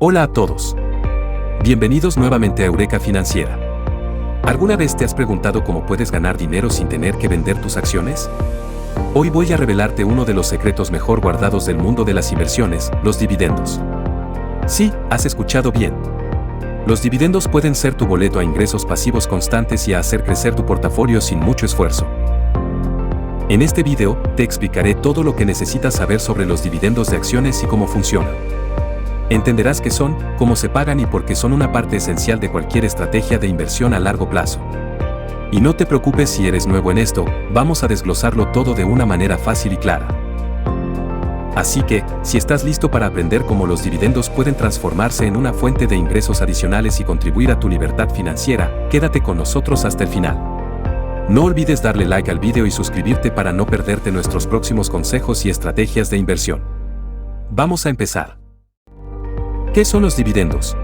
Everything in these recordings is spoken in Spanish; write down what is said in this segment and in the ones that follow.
Hola a todos. Bienvenidos nuevamente a Eureka Financiera. ¿Alguna vez te has preguntado cómo puedes ganar dinero sin tener que vender tus acciones? Hoy voy a revelarte uno de los secretos mejor guardados del mundo de las inversiones, los dividendos. Sí, has escuchado bien. Los dividendos pueden ser tu boleto a ingresos pasivos constantes y a hacer crecer tu portafolio sin mucho esfuerzo. En este video, te explicaré todo lo que necesitas saber sobre los dividendos de acciones y cómo funcionan. Entenderás qué son, cómo se pagan y por qué son una parte esencial de cualquier estrategia de inversión a largo plazo. Y no te preocupes si eres nuevo en esto, vamos a desglosarlo todo de una manera fácil y clara. Así que, si estás listo para aprender cómo los dividendos pueden transformarse en una fuente de ingresos adicionales y contribuir a tu libertad financiera, quédate con nosotros hasta el final. No olvides darle like al video y suscribirte para no perderte nuestros próximos consejos y estrategias de inversión. Vamos a empezar. ¿Qué son los dividendos?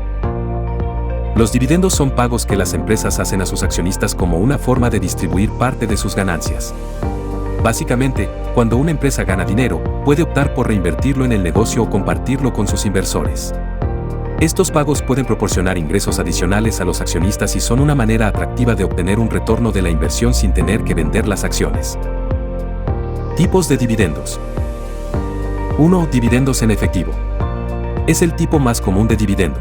Los dividendos son pagos que las empresas hacen a sus accionistas como una forma de distribuir parte de sus ganancias. Básicamente, cuando una empresa gana dinero, puede optar por reinvertirlo en el negocio o compartirlo con sus inversores. Estos pagos pueden proporcionar ingresos adicionales a los accionistas y son una manera atractiva de obtener un retorno de la inversión sin tener que vender las acciones. Tipos de dividendos. 1. Dividendos en efectivo. Es el tipo más común de dividendo.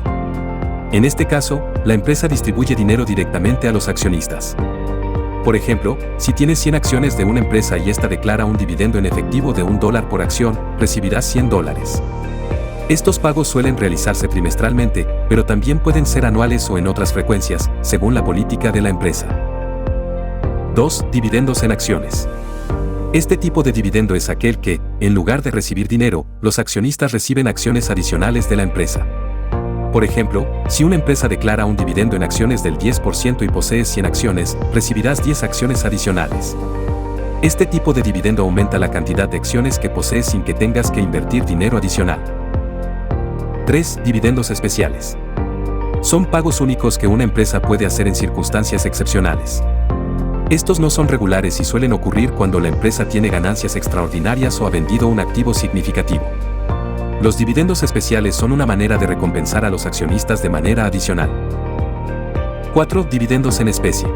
En este caso, la empresa distribuye dinero directamente a los accionistas. Por ejemplo, si tienes 100 acciones de una empresa y esta declara un dividendo en efectivo de $1 por acción, recibirás $100. Estos pagos suelen realizarse trimestralmente, pero también pueden ser anuales o en otras frecuencias, según la política de la empresa. 2. Dividendos en acciones. Este tipo de dividendo es aquel que, en lugar de recibir dinero, los accionistas reciben acciones adicionales de la empresa. Por ejemplo, si una empresa declara un dividendo en acciones del 10% y posees 100 acciones, recibirás 10 acciones adicionales. Este tipo de dividendo aumenta la cantidad de acciones que posees sin que tengas que invertir dinero adicional. 3. Dividendos especiales. Son pagos únicos que una empresa puede hacer en circunstancias excepcionales. Estos no son regulares y suelen ocurrir cuando la empresa tiene ganancias extraordinarias o ha vendido un activo significativo. Los dividendos especiales son una manera de recompensar a los accionistas de manera adicional. 4. Dividendos en especie.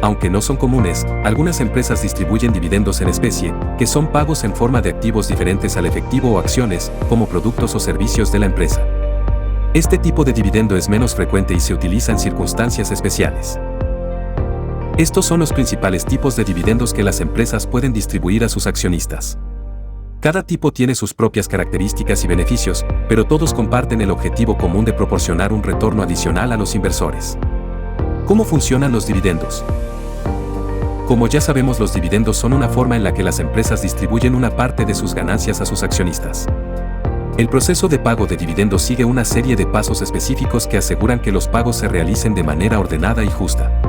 Aunque no son comunes, algunas empresas distribuyen dividendos en especie, que son pagos en forma de activos diferentes al efectivo o acciones, como productos o servicios de la empresa. Este tipo de dividendo es menos frecuente y se utiliza en circunstancias especiales. Estos son los principales tipos de dividendos que las empresas pueden distribuir a sus accionistas. Cada tipo tiene sus propias características y beneficios, pero todos comparten el objetivo común de proporcionar un retorno adicional a los inversores. ¿Cómo funcionan los dividendos? Como ya sabemos, los dividendos son una forma en la que las empresas distribuyen una parte de sus ganancias a sus accionistas. El proceso de pago de dividendos sigue una serie de pasos específicos que aseguran que los pagos se realicen de manera ordenada y justa.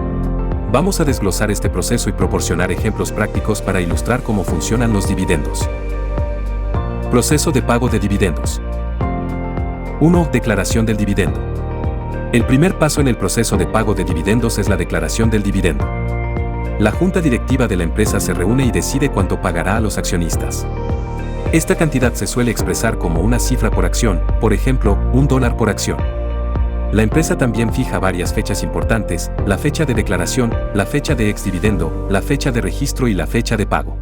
Vamos a desglosar este proceso y proporcionar ejemplos prácticos para ilustrar cómo funcionan los dividendos. Proceso de pago de dividendos. 1. Declaración del dividendo. El primer paso en el proceso de pago de dividendos es la declaración del dividendo. La junta directiva de la empresa se reúne y decide cuánto pagará a los accionistas. Esta cantidad se suele expresar como una cifra por acción, por ejemplo, $1 por acción. La empresa también fija varias fechas importantes: la fecha de declaración, la fecha de exdividendo, la fecha de registro y la fecha de pago.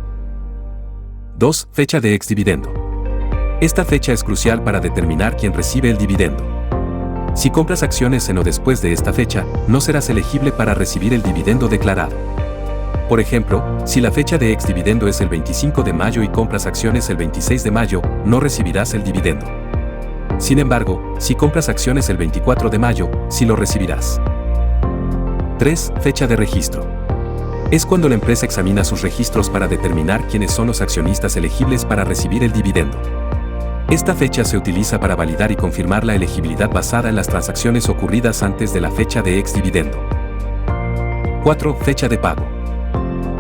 2. Fecha de exdividendo. Esta fecha es crucial para determinar quién recibe el dividendo. Si compras acciones en o después de esta fecha, no serás elegible para recibir el dividendo declarado. Por ejemplo, si la fecha de exdividendo es el 25 de mayo y compras acciones el 26 de mayo, no recibirás el dividendo. Sin embargo, si compras acciones el 24 de mayo, sí lo recibirás. 3. Fecha de registro. Es cuando la empresa examina sus registros para determinar quiénes son los accionistas elegibles para recibir el dividendo. Esta fecha se utiliza para validar y confirmar la elegibilidad basada en las transacciones ocurridas antes de la fecha de exdividendo. 4. Fecha de pago.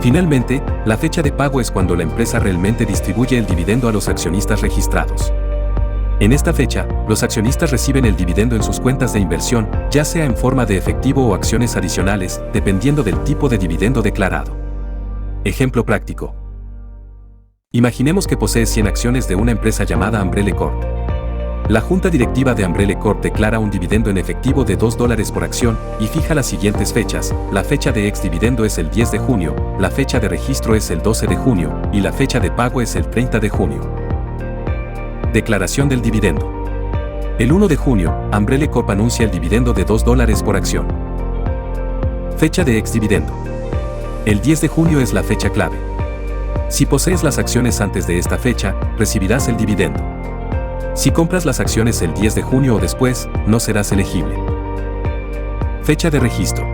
Finalmente, la fecha de pago es cuando la empresa realmente distribuye el dividendo a los accionistas registrados. En esta fecha, los accionistas reciben el dividendo en sus cuentas de inversión, ya sea en forma de efectivo o acciones adicionales, dependiendo del tipo de dividendo declarado. Ejemplo práctico. Imaginemos que posees 100 acciones de una empresa llamada Umbrella Corp. La junta directiva de Umbrella Corp declara un dividendo en efectivo de $2 por acción y fija las siguientes fechas. La fecha de ex-dividendo es el 10 de junio, la fecha de registro es el 12 de junio y la fecha de pago es el 30 de junio. Declaración del dividendo. El 1 de junio, Umbrella Corp anuncia el dividendo de $2 por acción. Fecha de ex-dividendo. El 10 de junio es la fecha clave. Si posees las acciones antes de esta fecha, recibirás el dividendo. Si compras las acciones el 10 de junio o después, no serás elegible. Fecha de registro.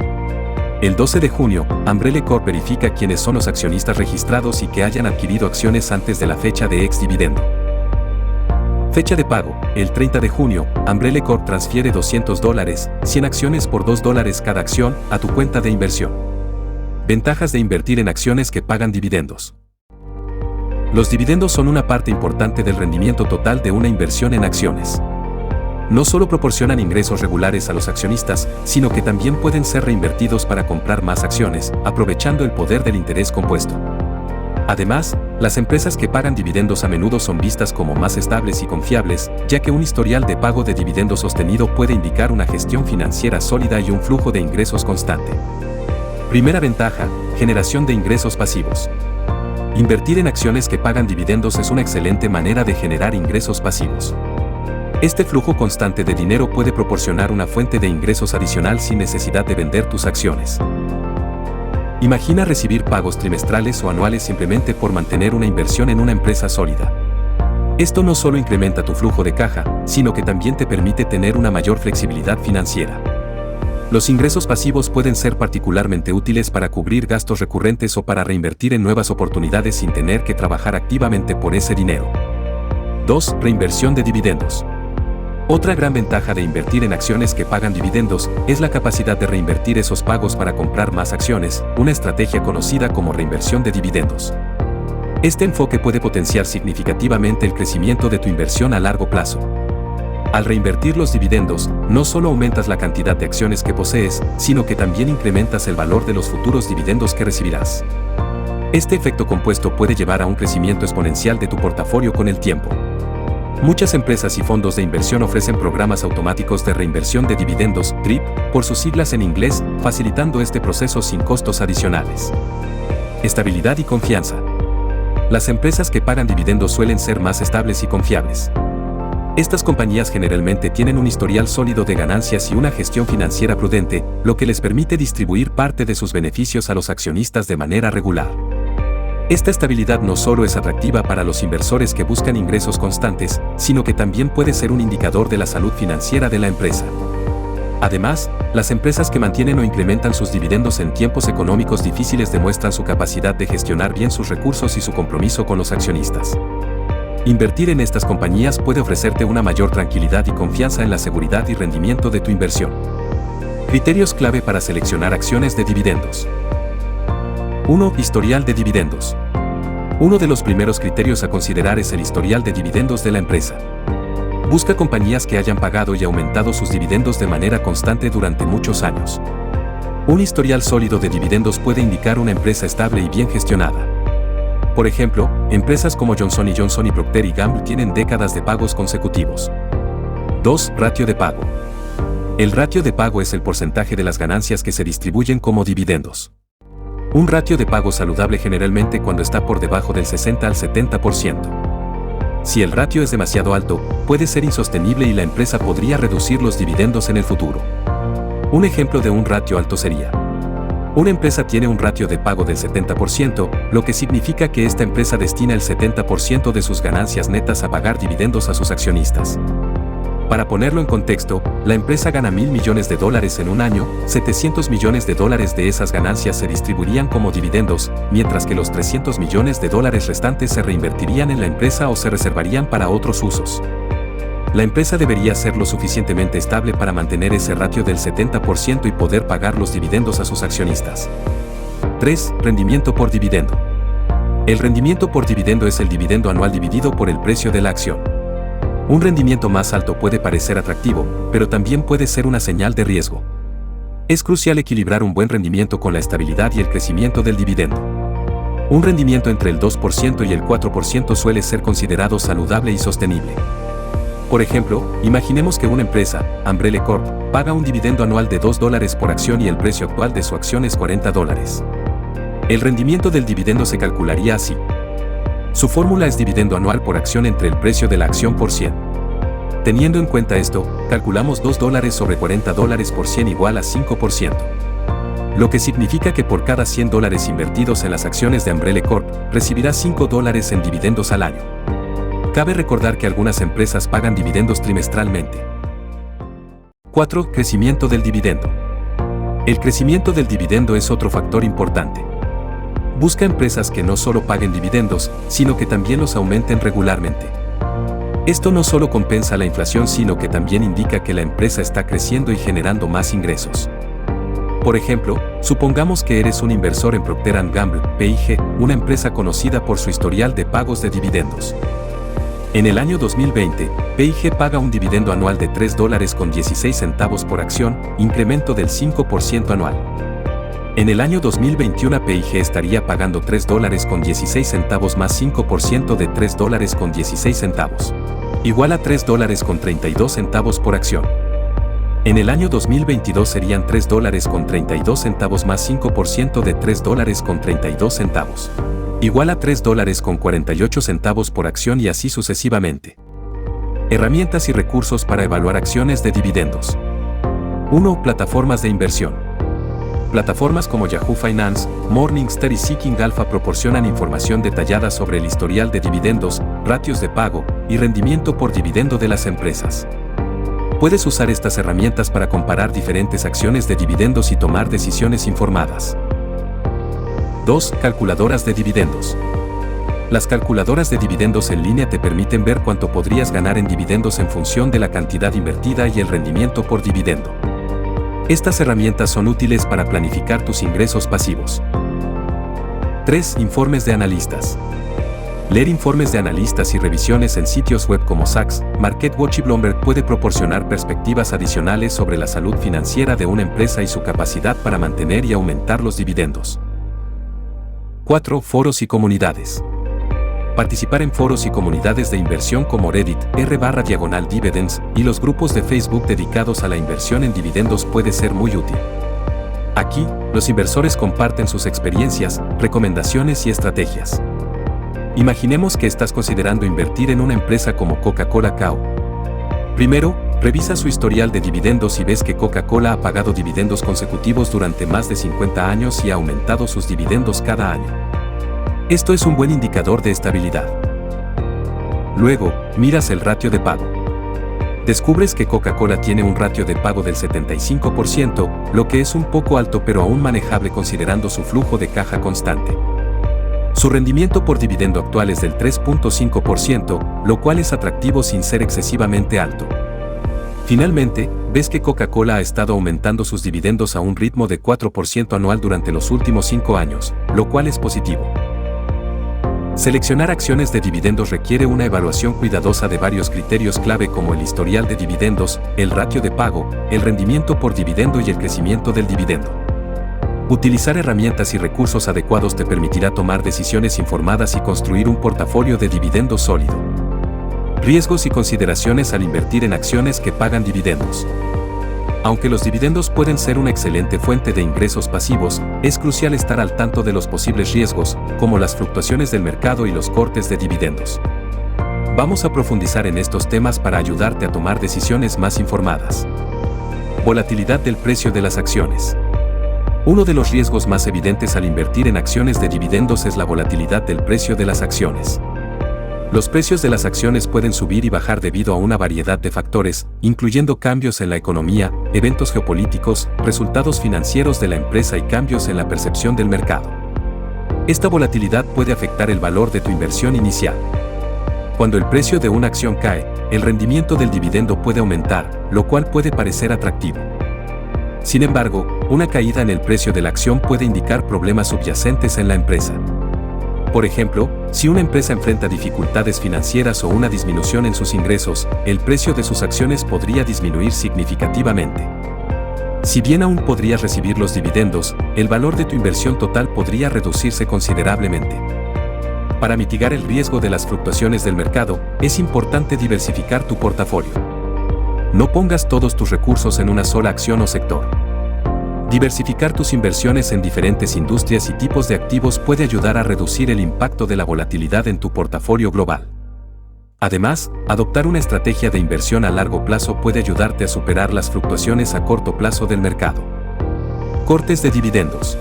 El 12 de junio, Umbrella Corp verifica quiénes son los accionistas registrados y que hayan adquirido acciones antes de la fecha de ex-dividendo. Fecha de pago. El 30 de junio, Umbrella Corp transfiere $200, 100 acciones por $2 cada acción, a tu cuenta de inversión. Ventajas de invertir en acciones que pagan dividendos. Los dividendos son una parte importante del rendimiento total de una inversión en acciones. No solo proporcionan ingresos regulares a los accionistas, sino que también pueden ser reinvertidos para comprar más acciones, aprovechando el poder del interés compuesto. Además, las empresas que pagan dividendos a menudo son vistas como más estables y confiables, ya que un historial de pago de dividendos sostenido puede indicar una gestión financiera sólida y un flujo de ingresos constante. Primera ventaja: generación de ingresos pasivos. Invertir en acciones que pagan dividendos es una excelente manera de generar ingresos pasivos. Este flujo constante de dinero puede proporcionar una fuente de ingresos adicional sin necesidad de vender tus acciones. Imagina recibir pagos trimestrales o anuales simplemente por mantener una inversión en una empresa sólida. Esto no solo incrementa tu flujo de caja, sino que también te permite tener una mayor flexibilidad financiera. Los ingresos pasivos pueden ser particularmente útiles para cubrir gastos recurrentes o para reinvertir en nuevas oportunidades sin tener que trabajar activamente por ese dinero. 2. Reinversión de dividendos. Otra gran ventaja de invertir en acciones que pagan dividendos es la capacidad de reinvertir esos pagos para comprar más acciones, una estrategia conocida como reinversión de dividendos. Este enfoque puede potenciar significativamente el crecimiento de tu inversión a largo plazo. Al reinvertir los dividendos, no solo aumentas la cantidad de acciones que posees, sino que también incrementas el valor de los futuros dividendos que recibirás. Este efecto compuesto puede llevar a un crecimiento exponencial de tu portafolio con el tiempo. Muchas empresas y fondos de inversión ofrecen programas automáticos de reinversión de dividendos, DRIP, por sus siglas en inglés, facilitando este proceso sin costos adicionales. Estabilidad y confianza. Las empresas que pagan dividendos suelen ser más estables y confiables. Estas compañías generalmente tienen un historial sólido de ganancias y una gestión financiera prudente, lo que les permite distribuir parte de sus beneficios a los accionistas de manera regular. Esta estabilidad no solo es atractiva para los inversores que buscan ingresos constantes, sino que también puede ser un indicador de la salud financiera de la empresa. Además, las empresas que mantienen o incrementan sus dividendos en tiempos económicos difíciles demuestran su capacidad de gestionar bien sus recursos y su compromiso con los accionistas. Invertir en estas compañías puede ofrecerte una mayor tranquilidad y confianza en la seguridad y rendimiento de tu inversión. Criterios clave para seleccionar acciones de dividendos. 1. Historial de dividendos. Uno de los primeros criterios a considerar es el historial de dividendos de la empresa. Busca compañías que hayan pagado y aumentado sus dividendos de manera constante durante muchos años. Un historial sólido de dividendos puede indicar una empresa estable y bien gestionada. Por ejemplo, empresas como Johnson & Johnson y Procter & Gamble tienen décadas de pagos consecutivos. 2. Ratio de pago. El ratio de pago es el porcentaje de las ganancias que se distribuyen como dividendos. Un ratio de pago saludable generalmente cuando está por debajo del 60 al 70%. Si el ratio es demasiado alto, puede ser insostenible y la empresa podría reducir los dividendos en el futuro. Un ejemplo de un ratio alto sería: una empresa tiene un ratio de pago del 70%, lo que significa que esta empresa destina el 70% de sus ganancias netas a pagar dividendos a sus accionistas. Para ponerlo en contexto, la empresa gana $1.000 millones en un año, $700 millones de esas ganancias se distribuirían como dividendos, mientras que los $300 millones restantes se reinvertirían en la empresa o se reservarían para otros usos. La empresa debería ser lo suficientemente estable para mantener ese ratio del 70% y poder pagar los dividendos a sus accionistas. 3. Rendimiento por dividendo. El rendimiento por dividendo es el dividendo anual dividido por el precio de la acción. Un rendimiento más alto puede parecer atractivo, pero también puede ser una señal de riesgo. Es crucial equilibrar un buen rendimiento con la estabilidad y el crecimiento del dividendo. Un rendimiento entre el 2% y el 4% suele ser considerado saludable y sostenible. Por ejemplo, imaginemos que una empresa, Umbrella Corp, paga un dividendo anual de $2 por acción y el precio actual de su acción es $40. El rendimiento del dividendo se calcularía así. Su fórmula es dividendo anual por acción entre el precio de la acción por 100. Teniendo en cuenta esto, calculamos $2 sobre $40 por 100 igual a 5%. Lo que significa que por cada $100 invertidos en las acciones de Umbrella Corp, recibirá $5 en dividendos al año. Cabe recordar que algunas empresas pagan dividendos trimestralmente. 4. Crecimiento del dividendo. El crecimiento del dividendo es otro factor importante. Busca empresas que no solo paguen dividendos, sino que también los aumenten regularmente. Esto no solo compensa la inflación, sino que también indica que la empresa está creciendo y generando más ingresos. Por ejemplo, supongamos que eres un inversor en Procter & Gamble, P&G, una empresa conocida por su historial de pagos de dividendos. En el año 2020, P&G paga un dividendo anual de $3.16 por acción, incremento del 5% anual. En el año 2021 P&G estaría pagando $3.16 más 5% de $3.16, igual a $3.32 por acción. En el año 2022 serían $3.32 más 5% de $3.32, igual a $3.48 por acción y así sucesivamente. Herramientas y recursos para evaluar acciones de dividendos. 1. Plataformas de inversión. Plataformas como Yahoo Finance, Morningstar y Seeking Alpha proporcionan información detallada sobre el historial de dividendos, ratios de pago y rendimiento por dividendo de las empresas. Puedes usar estas herramientas para comparar diferentes acciones de dividendos y tomar decisiones informadas. 2. Calculadoras de dividendos. Las calculadoras de dividendos en línea te permiten ver cuánto podrías ganar en dividendos en función de la cantidad invertida y el rendimiento por dividendo. Estas herramientas son útiles para planificar tus ingresos pasivos. 3. Informes de analistas. Leer informes de analistas y revisiones en sitios web como Sachs, MarketWatch y Bloomberg puede proporcionar perspectivas adicionales sobre la salud financiera de una empresa y su capacidad para mantener y aumentar los dividendos. 4. Foros y comunidades. Participar en foros y comunidades de inversión como Reddit, r/dividendos, y los grupos de Facebook dedicados a la inversión en dividendos puede ser muy útil. Aquí, los inversores comparten sus experiencias, recomendaciones y estrategias. Imaginemos que estás considerando invertir en una empresa como Coca-Cola Co. Primero, revisa su historial de dividendos y ves que Coca-Cola ha pagado dividendos consecutivos durante más de 50 años y ha aumentado sus dividendos cada año. Esto es un buen indicador de estabilidad. Luego, miras el ratio de pago. Descubres que Coca-Cola tiene un ratio de pago del 75%, lo que es un poco alto pero aún manejable considerando su flujo de caja constante. Su rendimiento por dividendo actual es del 3.5%, lo cual es atractivo sin ser excesivamente alto. Finalmente, ves que Coca-Cola ha estado aumentando sus dividendos a un ritmo de 4% anual durante los últimos 5 años, lo cual es positivo. Seleccionar acciones de dividendos requiere una evaluación cuidadosa de varios criterios clave como el historial de dividendos, el ratio de pago, el rendimiento por dividendo y el crecimiento del dividendo. Utilizar herramientas y recursos adecuados te permitirá tomar decisiones informadas y construir un portafolio de dividendos sólido. Riesgos y consideraciones al invertir en acciones que pagan dividendos. Aunque los dividendos pueden ser una excelente fuente de ingresos pasivos, es crucial estar al tanto de los posibles riesgos, como las fluctuaciones del mercado y los cortes de dividendos. Vamos a profundizar en estos temas para ayudarte a tomar decisiones más informadas. Volatilidad del precio de las acciones. Uno de los riesgos más evidentes al invertir en acciones de dividendos es la volatilidad del precio de las acciones. Los precios de las acciones pueden subir y bajar debido a una variedad de factores, incluyendo cambios en la economía, eventos geopolíticos, resultados financieros de la empresa y cambios en la percepción del mercado. Esta volatilidad puede afectar el valor de tu inversión inicial. Cuando el precio de una acción cae, el rendimiento del dividendo puede aumentar, lo cual puede parecer atractivo. Sin embargo, una caída en el precio de la acción puede indicar problemas subyacentes en la empresa. Por ejemplo, si una empresa enfrenta dificultades financieras o una disminución en sus ingresos, el precio de sus acciones podría disminuir significativamente. Si bien aún podrías recibir los dividendos, el valor de tu inversión total podría reducirse considerablemente. Para mitigar el riesgo de las fluctuaciones del mercado, es importante diversificar tu portafolio. No pongas todos tus recursos en una sola acción o sector. Diversificar tus inversiones en diferentes industrias y tipos de activos puede ayudar a reducir el impacto de la volatilidad en tu portafolio global. Además, adoptar una estrategia de inversión a largo plazo puede ayudarte a superar las fluctuaciones a corto plazo del mercado. Cortes de dividendos.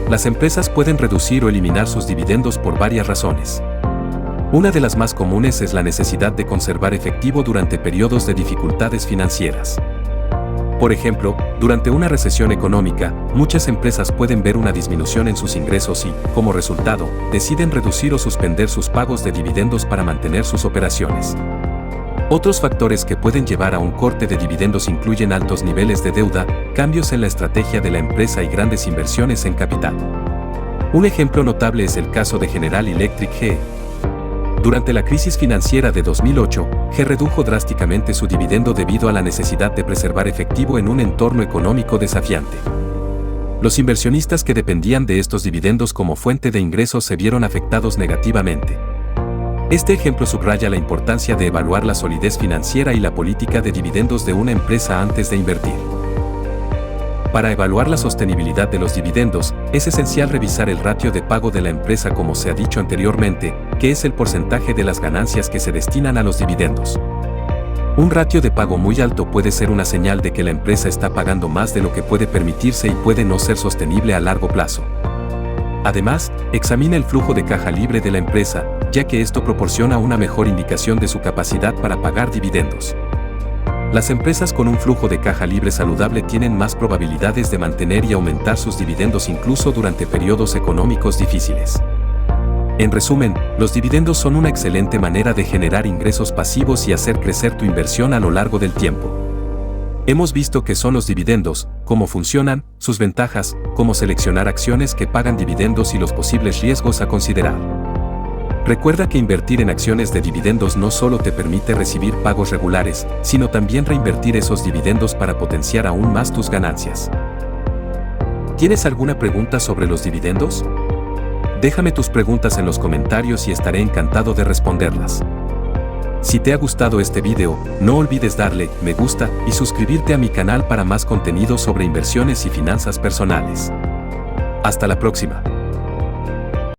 Las empresas pueden reducir o eliminar sus dividendos por varias razones. Una de las más comunes es la necesidad de conservar efectivo durante periodos de dificultades financieras. Por ejemplo, durante una recesión económica, muchas empresas pueden ver una disminución en sus ingresos y, como resultado, deciden reducir o suspender sus pagos de dividendos para mantener sus operaciones. Otros factores que pueden llevar a un corte de dividendos incluyen altos niveles de deuda, cambios en la estrategia de la empresa y grandes inversiones en capital. Un ejemplo notable es el caso de General Electric GE. Durante la crisis financiera de 2008, GE redujo drásticamente su dividendo debido a la necesidad de preservar efectivo en un entorno económico desafiante. Los inversionistas que dependían de estos dividendos como fuente de ingresos se vieron afectados negativamente. Este ejemplo subraya la importancia de evaluar la solidez financiera y la política de dividendos de una empresa antes de invertir. Para evaluar la sostenibilidad de los dividendos, es esencial revisar el ratio de pago de la empresa, como se ha dicho anteriormente, que es el porcentaje de las ganancias que se destinan a los dividendos. Un ratio de pago muy alto puede ser una señal de que la empresa está pagando más de lo que puede permitirse y puede no ser sostenible a largo plazo. Además, examina el flujo de caja libre de la empresa, ya que esto proporciona una mejor indicación de su capacidad para pagar dividendos. Las empresas con un flujo de caja libre saludable tienen más probabilidades de mantener y aumentar sus dividendos incluso durante periodos económicos difíciles. En resumen, los dividendos son una excelente manera de generar ingresos pasivos y hacer crecer tu inversión a lo largo del tiempo. Hemos visto qué son los dividendos, cómo funcionan, sus ventajas, cómo seleccionar acciones que pagan dividendos y los posibles riesgos a considerar. Recuerda que invertir en acciones de dividendos no solo te permite recibir pagos regulares, sino también reinvertir esos dividendos para potenciar aún más tus ganancias. ¿Tienes alguna pregunta sobre los dividendos? Déjame tus preguntas en los comentarios y estaré encantado de responderlas. Si te ha gustado este video, no olvides darle me gusta y suscribirte a mi canal para más contenido sobre inversiones y finanzas personales. Hasta la próxima.